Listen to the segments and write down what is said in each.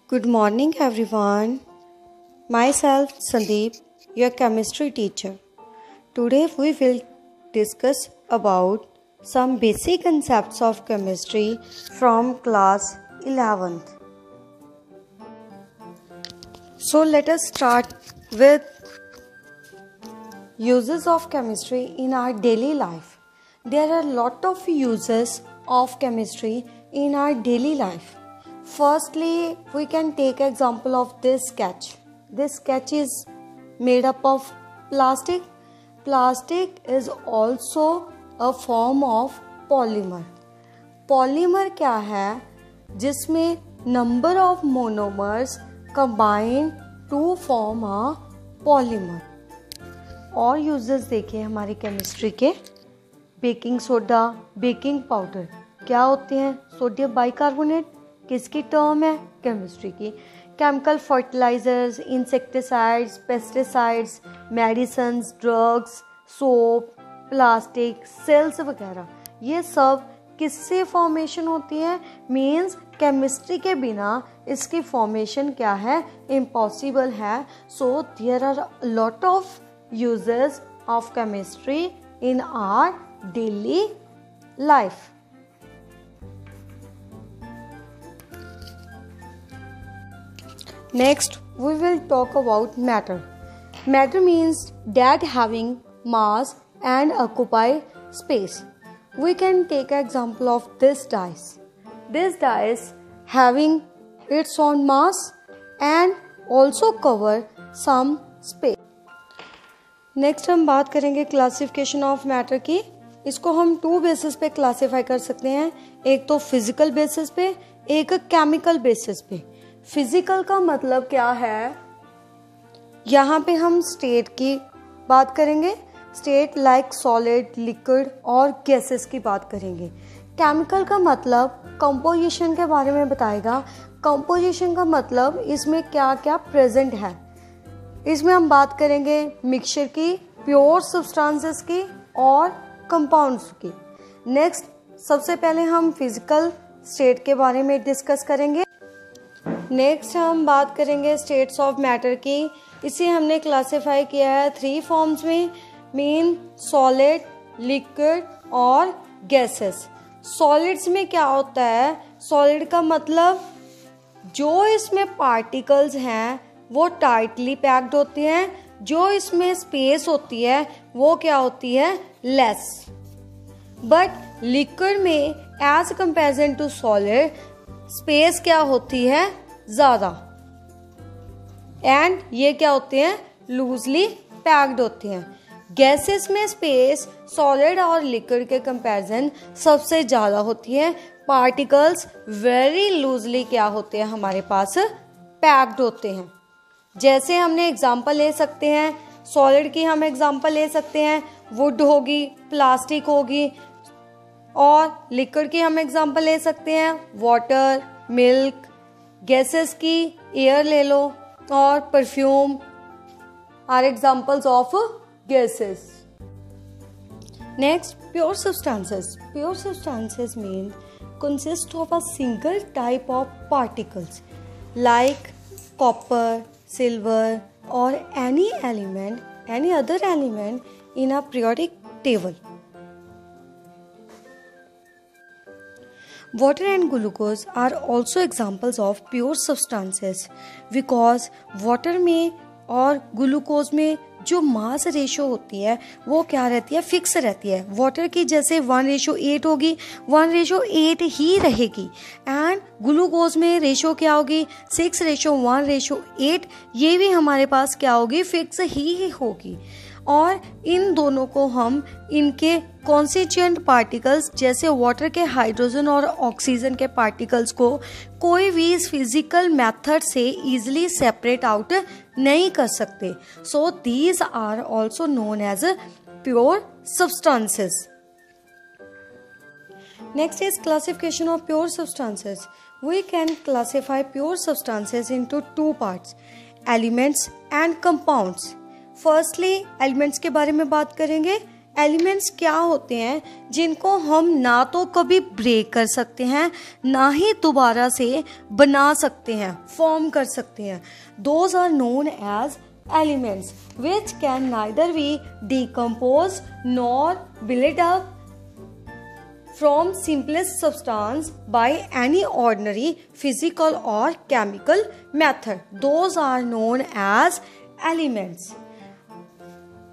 Good morning everyone. Myself Sandeep, your chemistry teacher. Today we will discuss about some basic concepts of chemistry from class 11th. So let us start with uses of chemistry in our daily life. There are a lot of uses of chemistry in our daily life. Firstly, we can take example of this sketch. This sketch is made up of plastic. Plastic is also a form of polymer. Polymer क्या है? जिसमें number of monomers combine to form a polymer. और uses देखें हमारी chemistry के. Baking soda, baking powder क्या होते हैं? सोडियम बाइकार्बोनेट किसकी टर्म है? केमिस्ट्री की. Chemical fertilizers, insecticides, pesticides, medicines, drugs, soap, plastic, cells वगैरह, ये सब किससे फॉर्मेशन होती है? मीन्स केमिस्ट्री के बिना इसकी फॉर्मेशन क्या है? इम्पॉसिबल है. So there are lot of uses of chemistry in our daily life. Next, we will talk about matter. Matter means that having mass and occupy space. We can take an example of this dice. This dice having its own mass and also cover some space. Next हम बात करेंगे classification of matter की. इसको हम 2 basis पे classify कर सकते हैं. एक तो फिजिकल बेसिस पे, एक केमिकल बेसिस पे. फिजिकल का मतलब क्या है? यहाँ पे हम स्टेट की बात करेंगे. स्टेट लाइक सॉलिड, लिक्विड और गैसेस की बात करेंगे. केमिकल का मतलब कंपोजिशन के बारे में बताएगा. कंपोजिशन का मतलब इसमें क्या क्या प्रेजेंट है. इसमें हम बात करेंगे मिक्सचर की, प्योर सब्सटेंसेस की और कंपाउंड्स की. नेक्स्ट, सबसे पहले हम फिजिकल स्टेट के बारे में डिस्कस करेंगे. नेक्स्ट हम बात करेंगे स्टेट्स ऑफ मैटर की. इसे हमने क्लासिफाई किया है 3 फॉर्म्स में. मीन सॉलिड, लिक्विड और गैसेस. सॉलिड्स में क्या होता है? सॉलिड का मतलब जो इसमें पार्टिकल्स हैं वो टाइटली पैक्ड होते हैं. जो इसमें स्पेस होती है वो क्या होती है? लेस. बट लिक्विड में as comparison to solid space क्या होती है? ज्यादा. एंड ये क्या होते हैं? लूजली पैक्ड होते हैं. गैसेस में स्पेस सॉलिड और लिक्विड के कंपैरिजन सबसे ज्यादा होती है. पार्टिकल्स वेरी लूजली क्या होते हैं? हमारे पास पैक्ड होते हैं. जैसे हमने एग्जांपल ले सकते हैं, सॉलिड की हम एग्जांपल ले सकते हैं, वुड होगी, प्लास्टिक होगी. और लिक्विड की हम एग्जांपल ले सकते हैं, वाटर, मिल्क. गैसेस की एयर ले लो और perfume are examples of gases. Next, pure substances. Pure substances mean consist of a single type of particles like copper, silver और any other element in a periodic table. Water and glucose are also examples of pure substances because water में और glucose में जो mass ratio होती है वो क्या रहती है? फिक्स रहती है. वाटर की जैसे 1:8 होगी, 1:8 ही रहेगी. एंड ग्लूकोज में रेशो क्या होगी? 6:1:8. ये भी हमारे पास क्या होगी? फिक्स ही होगी. और इन दोनों को हम इनके कॉन्स्टिट्यूएंट पार्टिकल्स जैसे वाटर के हाइड्रोजन और ऑक्सीजन के पार्टिकल्स को कोई भी इस फिजिकल मेथड से इजीली सेपरेट आउट नहीं कर सकते. So these are also known as pure substances. Next is classification of pure substances. We can classify pure substances into 2 parts, elements and compounds. Firstly elements के बारे में बात करेंगे. Elements क्या होते हैं जिनको हम ना तो कभी ब्रेक कर सकते हैं ना ही दोबारा से बना सकते हैं, फॉर्म कर सकते हैं. Those are known as elements which can neither be decompose nor build up from simplest substance by any ordinary physical or chemical method. Those are known as elements.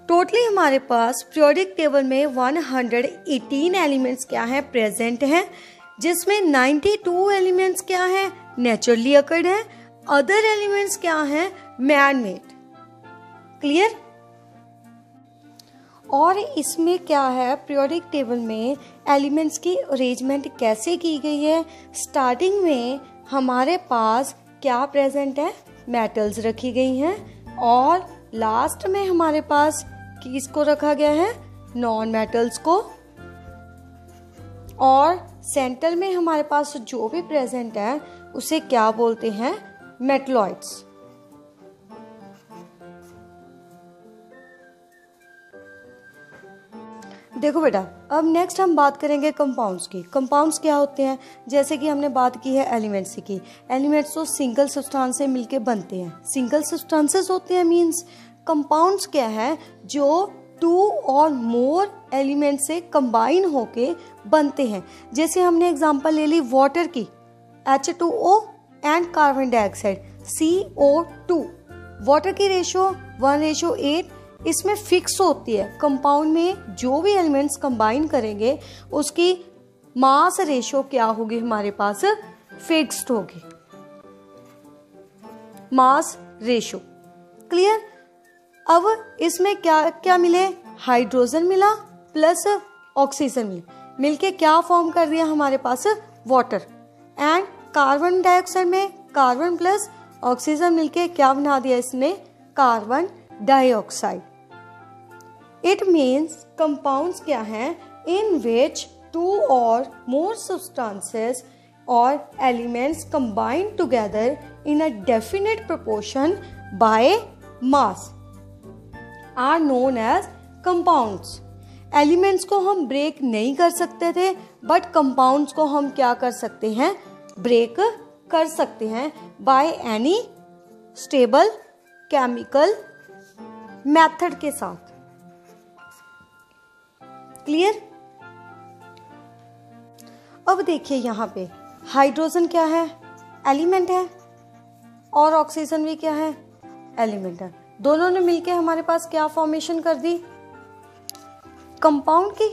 Totally हमारे पास पीरियोडिक टेबल में 118 elements क्या है present हैं, जिसमें 92 elements क्या है naturally occurred है, other elements क्या है मैन मेड. क्लियर. और इसमें क्या है पीरियोडिक टेबल में एलिमेंट्स की अरेंजमेंट कैसे की गई है. स्टार्टिंग में हमारे पास क्या प्रेजेंट है, मेटल्स रखी गई हैं, और लास्ट में हमारे पास किसको रखा गया है, नॉन मेटल्स को, और सेंटर में हमारे पास जो भी प्रेजेंट है उसे क्या बोलते हैं, मेटलॉइड्स. देखो बेटा, अब नेक्स्ट हम बात करेंगे कंपाउंड्स की. कंपाउंड्स क्या होते हैं, जैसे कि हमने बात की है एलिमेंट्स की. एलिमेंट्स तो सिंगल सब्सटेंस से मिलके बनते हैं. सिंगल सब्सटेंसेस होते हैं मींस. कंपाउंड्स क्या है, जो 2 और मोर एलिमेंट से कंबाइन होके बनते हैं. जैसे हमने एग्जांपल ले ली वाटर की, H2O and carbon dioxide CO2. Water की रेशो 1:8 इसमें फिक्स होती है. कंपाउंड में जो भी एलिमेंट्स कंबाइन करेंगे उसकी मास रेशो क्या होगी, हमारे पास फिक्स्ड होगी, मास रेशो. क्लियर. अब इसमें क्या क्या मिले, हाइड्रोजन मिला प्लस ऑक्सीजन मिला, मिलके क्या फॉर्म कर दिया हमारे पास वाटर. एंड कार्बन डाइऑक्साइड में कार्बन प्लस ऑक्सीजन मिलके क्या बना दिया इसने, carbon dioxide. It means compounds क्या हैं, इन विच 2 और मोर सब्सटेंसेस और elements combine together in a definite proportion by mass are known as compounds. Elements को हम ब्रेक नहीं कर सकते थे, बट कंपाउंड्स को हम क्या कर सकते हैं, ब्रेक कर सकते हैं by any stable chemical method के साथ. क्लियर. अब देखिए यहाँ पे हाइड्रोजन क्या है, एलिमेंट है, और ऑक्सीजन भी क्या है, एलिमेंट है. दोनों ने मिलके हमारे पास क्या फॉर्मेशन कर दी, कंपाउंड की.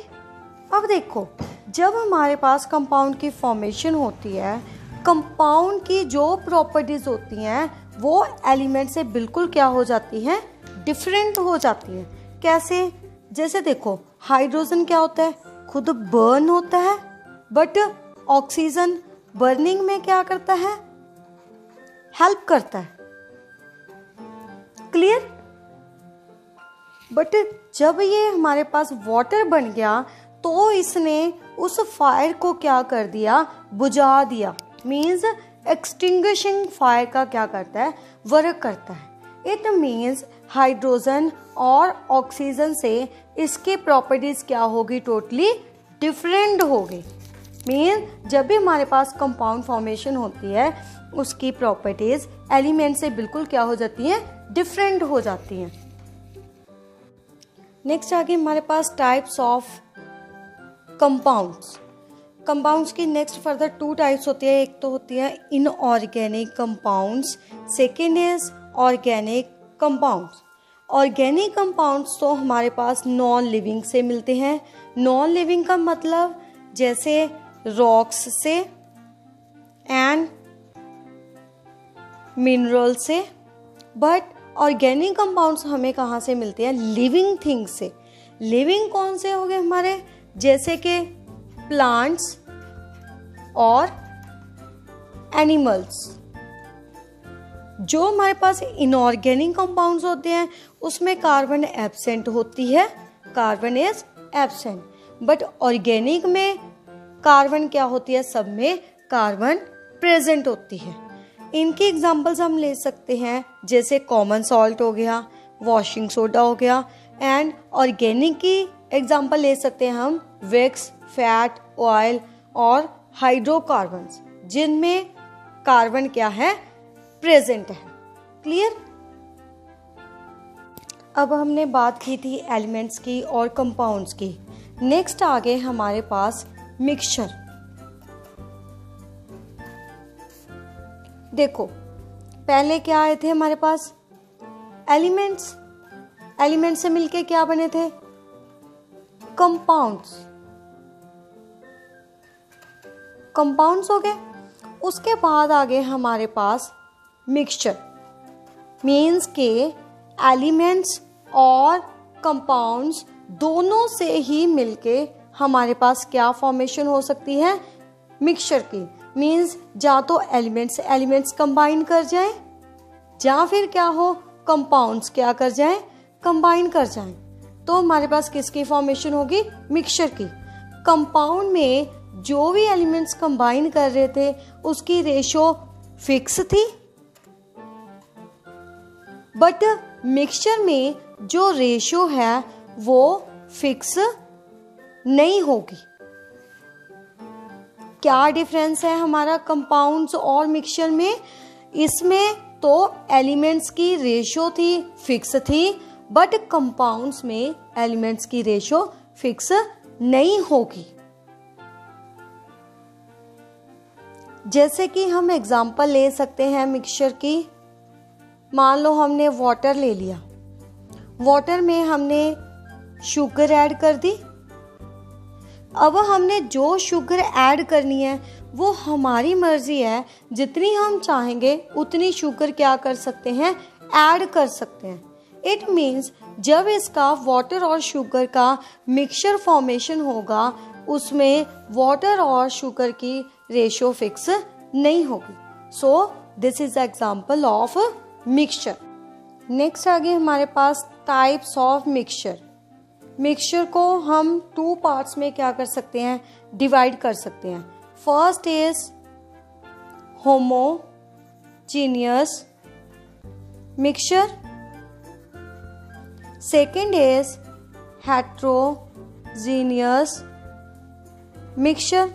अब देखो, जब हमारे पास कंपाउंड की फॉर्मेशन होती है, कंपाउंड की जो प्रॉपर्टीज होती हैं वो एलिमेंट से बिल्कुल क्या हो जाती हैं, डिफरेंट हो जाती हैं. कैसे, जैसे देखो हाइड्रोजन क्या होता है, खुद बर्न होता है, बट ऑक्सीजन बर्निंग में क्या करता है, हेल्प करता है. क्लियर. बट जब ये हमारे पास वाटर बन गया तो इसने उस फायर को क्या कर दिया, बुझा दिया. मीन्स एक्सटिंग्विशिंग फायर का क्या करता है, वर्क करता है. इट मीन्स हाइड्रोजन और ऑक्सीजन से इसकी प्रॉपर्टीज क्या होगी, टोटली डिफरेंट होगी. मीन जब भी हमारे पास कंपाउंड फॉर्मेशन होती है उसकी प्रॉपर्टीज एलिमेंट से बिल्कुल क्या हो जाती हैं, डिफरेंट हो जाती हैं. नेक्स्ट आगे हमारे पास टाइप्स ऑफ कंपाउंड्स. कंपाउंड्स की नेक्स्ट फर्दर 2 टाइप्स होती है. एक तो होती है inorganic compounds, second is organic compounds. Organic compounds तो हमारे पास नॉन लिविंग से मिलते हैं. नॉन लिविंग का मतलब जैसे रॉक्स से एंड मिनरल से. बट ऑर्गेनिक कंपाउंड्स हमें कहाँ से मिलते हैं, लिविंग थिंग्स से. लिविंग कौन से हो गए हमारे, जैसे कि प्लांट्स और एनिमल्स. जो हमारे पास इनऑर्गेनिक कंपाउंड्स होते हैं उसमें कार्बन एब्सेंट होती है, carbon is absent. But organic में कार्बन क्या होती है, सब में कार्बन प्रेजेंट होती है. इनकी एग्जांपल्स हम ले सकते हैं जैसे कॉमन सॉल्ट हो गया, वॉशिंग सोडा हो गया. एंड ऑर्गेनिक की एग्जाम्पल ले सकते हैं हम विक्स, फैट, ऑयल और हाइड्रोकार्बन्स, जिनमें कार्बन क्या है, प्रेजेंट है। क्लियर। अब हमने बात की थी एलिमेंट्स की और कंपाउंड्स की। नेक्स्ट आ गए हमारे पास मिक्सचर। देखो पहले क्या आए थे हमारे पास, एलिमेंट्स। एलिमेंट से मिलके क्या बने थे, कंपाउंड्स। कंपाउंड्स हो गए। उसके बाद आ गए हमारे पास मिक्सचर। मीन्स के एलिमेंट्स और कंपाउंड्स दोनों से ही मिलके हमारे पास क्या फॉर्मेशन हो सकती है, मिक्सचर की। मीन्स या तो एलिमेंट्स कंबाइन कर जाएं, या फिर क्या हो, कंपाउंड्स क्या कर जाएं, कंबाइन कर जाएं। तो हमारे पास किसकी फॉर्मेशन होगी, मिक्सचर की। कंपाउंड में जो भी एलिमेंट्स कंबाइन कर रहे थे उसकी रेशो फिक्स थी, बट मिक्सचर में जो रेशो है वो फिक्स नहीं होगी। क्या डिफरेंस है हमारा कंपाउंड्स और मिक्सचर में? इसमें तो एलिमेंट्स की रेशो थी, फिक्स थी, बट कंपाउंड्स में एलिमेंट्स की रेशो फिक्स नहीं होगी। जैसे कि हम एग्जांपल ले सकते हैं मिक्सचर की। मान लो हमने वाटर ले लिया, वाटर में हमने शुगर ऐड कर दी। अब हमने जो शुगर ऐड करनी है वो हमारी मर्जी है, जितनी हम चाहेंगे उतनी शुगर क्या कर सकते हैं, ऐड कर सकते हैं। इट मीन्स जब इसका वाटर और शुगर का मिक्सचर फॉर्मेशन होगा उसमें वाटर और शुगर की रेशो फिक्स नहीं होगी। So this is example of mixture. Next आ गए हमारे पास टाइप्स ऑफ मिक्सचर। मिक्सचर को हम 2 पार्ट्स में क्या कर सकते हैं, डिवाइड कर सकते हैं। First is homogeneous mixture, second is heterogeneous mixture.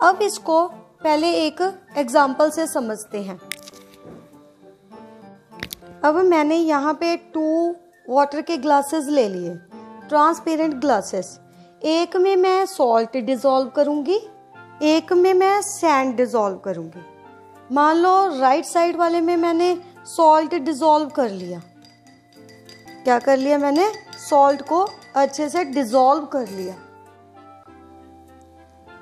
अब इसको पहले एक एग्जाम्पल से समझते हैं। अब मैंने यहाँ पे 2 वाटर के ग्लासेस ले लिए, ट्रांसपेरेंट ग्लासेस। एक में मैं सॉल्ट डिसॉल्व करूंगी, एक में मैं सैंड डिसॉल्व करूंगी। मान लो राइट साइड वाले में मैंने सॉल्ट डिसॉल्व कर लिया। क्या कर लिया मैंने, सॉल्ट को अच्छे से डिसॉल्व कर लिया।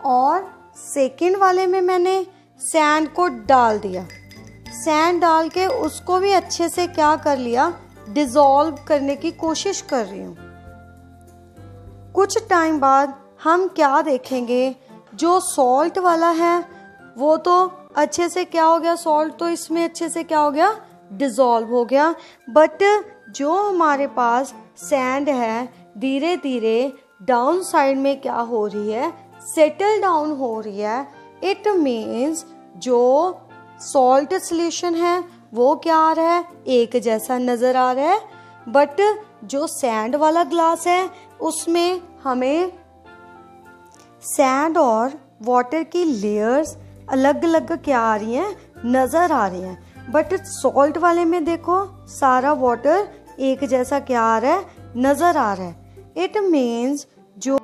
और सेकंड वाले में मैंने सैंड को डाल दिया। सैंड डाल के उसको भी अच्छे से क्या कर लिया, डिसॉल्व करने की कोशिश कर रही हूँ। कुछ टाइम बाद हम क्या देखेंगे, जो सॉल्ट वाला है वो तो अच्छे से क्या हो गया, सॉल्ट तो इसमें अच्छे से क्या हो गया, डिसॉल्व हो गया। बट जो हमारे पास सैंड है धीरे धीरे डाउन साइड में क्या हो रही है, सेटल डाउन हो रही है। इट मीन्स जो सॉल्ट सॉल्यूशन है वो क्या आ रहा है, एक जैसा नजर आ रहा है। बट जो सैंड वाला ग्लास है उसमें हमें सैंड और वाटर की लेयर्स अलग अलग क्या आ रही हैं, नजर आ रही हैं। बट सॉल्ट वाले में देखो सारा वाटर एक जैसा क्या आ रहा है, नजर आ रहा है। इट मीन्स जो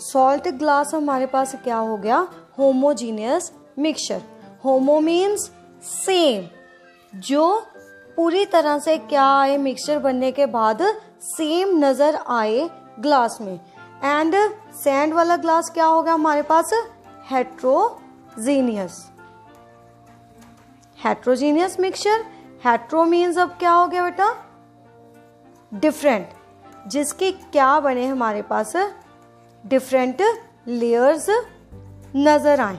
सॉल्ट ग्लास हमारे पास क्या हो गया, होमोजीनियस मिक्सचर। होमो मीन्स सेम, जो पूरी तरह से क्या आए, मिक्सचर बनने के बाद सेम नजर आए ग्लास में। एंड सैंड वाला ग्लास क्या होगा हमारे पास, heterogeneous. Heterogeneous mixture, hetero means अब क्या हो गया बेटा, डिफरेंट, जिसके क्या बने हमारे पास डिफरेंट लेयर्स नजर आए।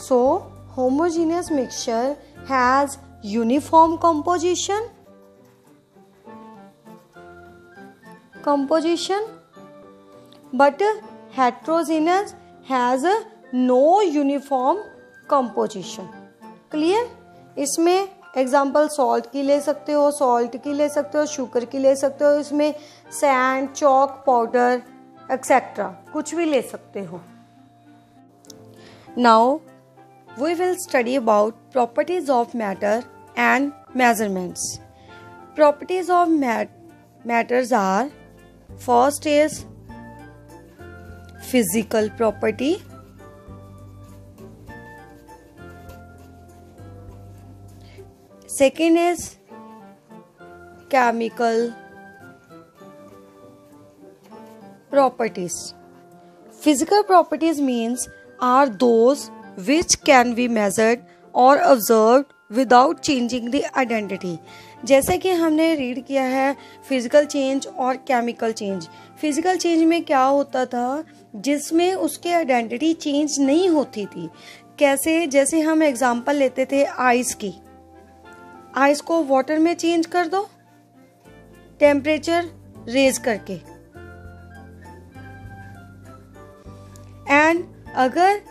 So, homogeneous mixture has uniform composition, but heterogeneous has no uniform composition. Clear? इसमें एग्जाम्पल सॉल्ट की ले सकते हो, शुगर की ले सकते हो, इसमें सैंड, चॉक, पाउडर एक्सेट्रा कुछ भी ले सकते हो। Now we will study about properties of matter and measurements. Properties of matters are, first is physical property, second is chemical properties. Physical properties means are those which can be measured or observed without changing the identity. जैसे कि हमने read किया है physical change और chemical change. Physical change में क्या होता था, जिसमें उसके आइडेंटिटी चेंज नहीं होती थी। कैसे? जैसे हम एग्जांपल लेते थे आइस की, आइस को वाटर में चेंज कर दो टेम्परेचर रेज करके, एंड अगर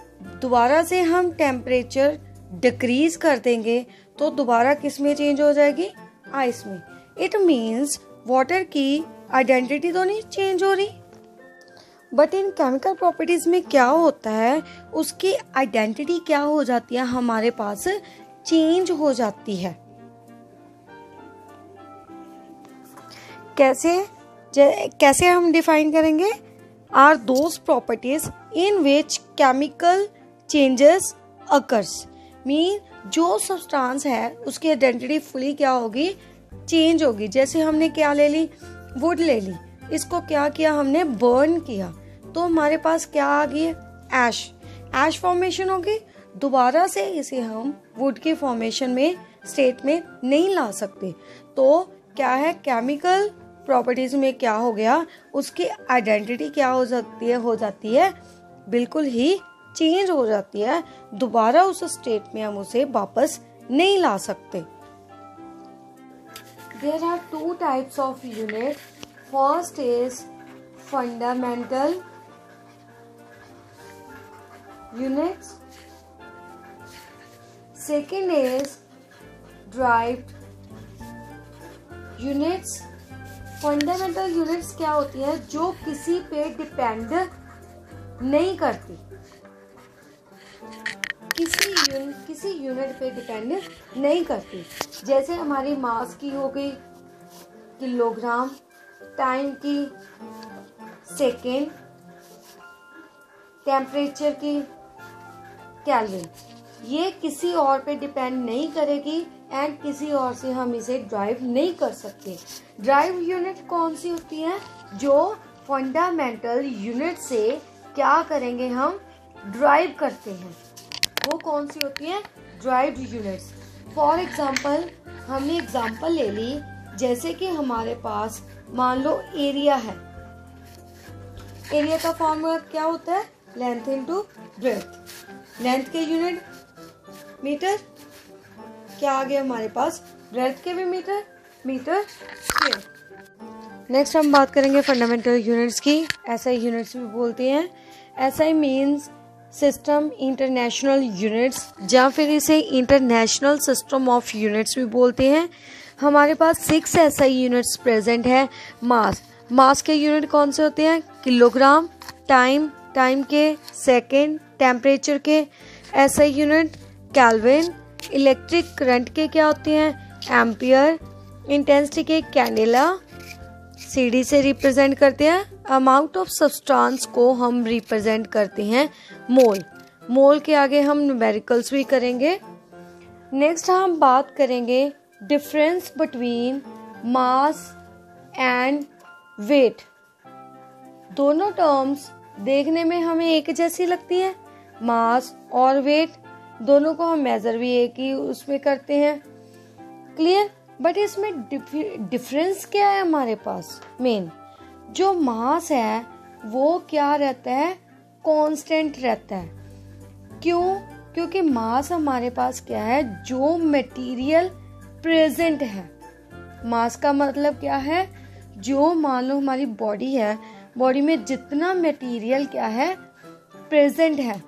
दोबारा से हम टेम्परेचर डिक्रीज कर देंगे तो दोबारा किस में चेंज हो जाएगी? आइस में। इट मीन्स वाटर की आइडेंटिटी तो नहीं चेंज हो रही, बट इन केमिकल प्रॉपर्टीज में क्या होता है, उसकी आइडेंटिटी क्या हो जाती है, हमारे पास चेंज हो जाती है। कैसे हम डिफाइन करेंगे? Are those properties in which chemical changes occurs, mean जो सब्सटेंस है उसकी आइडेंटिटी फुली क्या होगी? चेंज होगी। जैसे हमने क्या ले ली? वुड ले ली, इसको क्या किया हमने? बर्न किया, तो हमारे पास क्या आ गई? ऐश फॉर्मेशन होगी। दोबारा से इसे हम वुड की फॉर्मेशन में स्टेट में नहीं ला सकते। तो क्या है, केमिकल प्रॉपर्टीज में क्या हो गया, उसकी आइडेंटिटी क्या हो जाती है बिल्कुल ही चेंज हो जाती है। दोबारा उस स्टेट में हम उसे वापस नहीं ला सकते। There are two types of unit. First is fundamental units. Second is derived units. Fundamental units क्या होती है? जो किसी पे डिपेंड नहीं करती, किसी यूनिट पे डिपेंड नहीं करती। जैसे हमारी मास की हो गई किलोग्राम, टाइम की सेकेंड, टेम्परेचर की केल्विन। ये किसी और पे डिपेंड नहीं करेगी एंड किसी और से हम इसे ड्राइव नहीं कर सकते। ड्राइव यूनिट कौन सी होती है? जो फंडामेंटल यूनिट से क्या करेंगे, हम ड्राइव करते हैं, वो कौन सी होती है? Derived units. फॉर एग्जांपल हमने एग्जांपल ले ली, जैसे कि हमारे पास मान लो एरिया है। एरिया का फॉर्मूला क्या होता है? Length into breadth. लेंथ के यूनिट मीटर, क्या आ गया हमारे पास? ब्रेड्थ के भी मीटर, मीटर स्क्वायर। नेक्स्ट हम बात करेंगे फंडामेंटल यूनिट्स की। एसआई यूनिट्स भी बोलते हैं। SI means system international units, या फिर इसे इंटरनेशनल सिस्टम ऑफ यूनिट्स भी बोलते हैं। हमारे पास 6 एसआई यूनिट्स प्रेजेंट है। मास के यूनिट कौन से होते हैं? किलोग्राम, टाइम के, सेकेंड, टेम्परेचर के। SI unit kelvin. Electric current के क्या होते हैं? एम्पियर। इंटेंसिटी के कैंडेला। सीडी से रिप्रेजेंट करते हैं। अमाउंट ऑफ सब्सटेंस को हम रिप्रेजेंट करते हैं मोल के आगे हम न्यूमेरिकल्स भी करेंगे। नेक्स्ट हम बात करेंगे difference between mass and weight. दोनों टर्म्स देखने में हमें एक जैसी लगती है, मास और वेट, दोनों को हम मेजर भी एक ही उसमें करते हैं। क्लियर? बट इसमें डिफरेंस क्या है हमारे पास? मेन जो मास है वो क्या रहता है? कांस्टेंट रहता है। क्यों? क्योंकि मास हमारे पास क्या है? जो मटेरियल प्रेजेंट है। मास का मतलब क्या है? जो मान लो हमारी बॉडी है, बॉडी में जितना मटेरियल क्या है? प्रेजेंट है,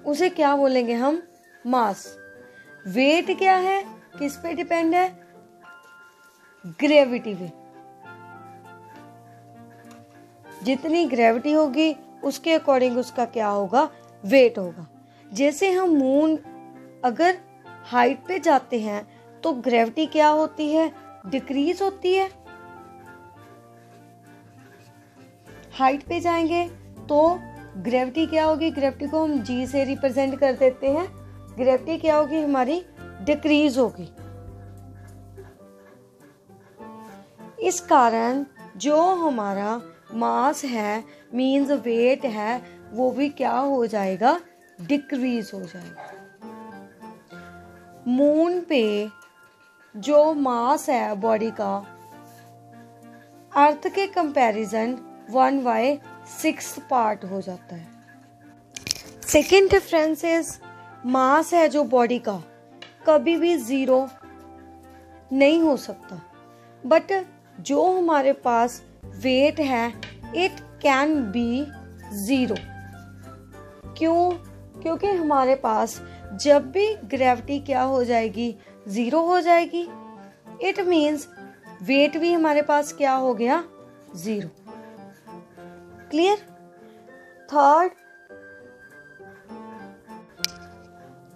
उसे क्या बोलेंगे हम? मास। वेट क्या है, किस पे डिपेंड है, ग्रेविटी पे। जितनी ग्रेविटी होगी उसके अकॉर्डिंग उसका क्या होगा, वेट होगा। जैसे हम मून अगर हाइट पे जाते हैं तो ग्रेविटी क्या होती है, डिक्रीज होती है। हाइट पे जाएंगे तो ग्रेविटी क्या होगी, ग्रेविटी को हम जी से रिप्रेजेंट कर देते हैं, ग्रेविटी क्या होगी हमारी, डिक्रीज होगी। इस कारण जो हमारा मास है मीन्स वेट है, वो भी क्या हो जाएगा, डिक्रीज हो जाएगा। मून पे जो मास है बॉडी का, अर्थ के कंपैरिजन 1/6 पार्ट हो जाता है। सेकेंड डिफरेंस इज, मास है जो बॉडी का कभी भी 0 नहीं हो सकता, बट जो हमारे पास वेट है इट कैन बी 0। क्यों? क्योंकि हमारे पास जब भी ग्रेविटी क्या हो जाएगी, 0 हो जाएगी, इट मीन्स वेट भी हमारे पास क्या हो गया, 0। क्लियर?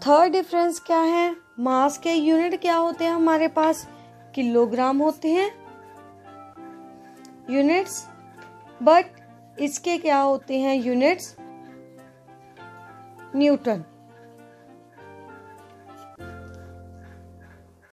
थर्ड डिफरेंस क्या है, मास के यूनिट क्या होते हैं हमारे पास, किलोग्राम होते हैं यूनिट्स, बट इसके क्या होते हैं यूनिट्स, न्यूटन।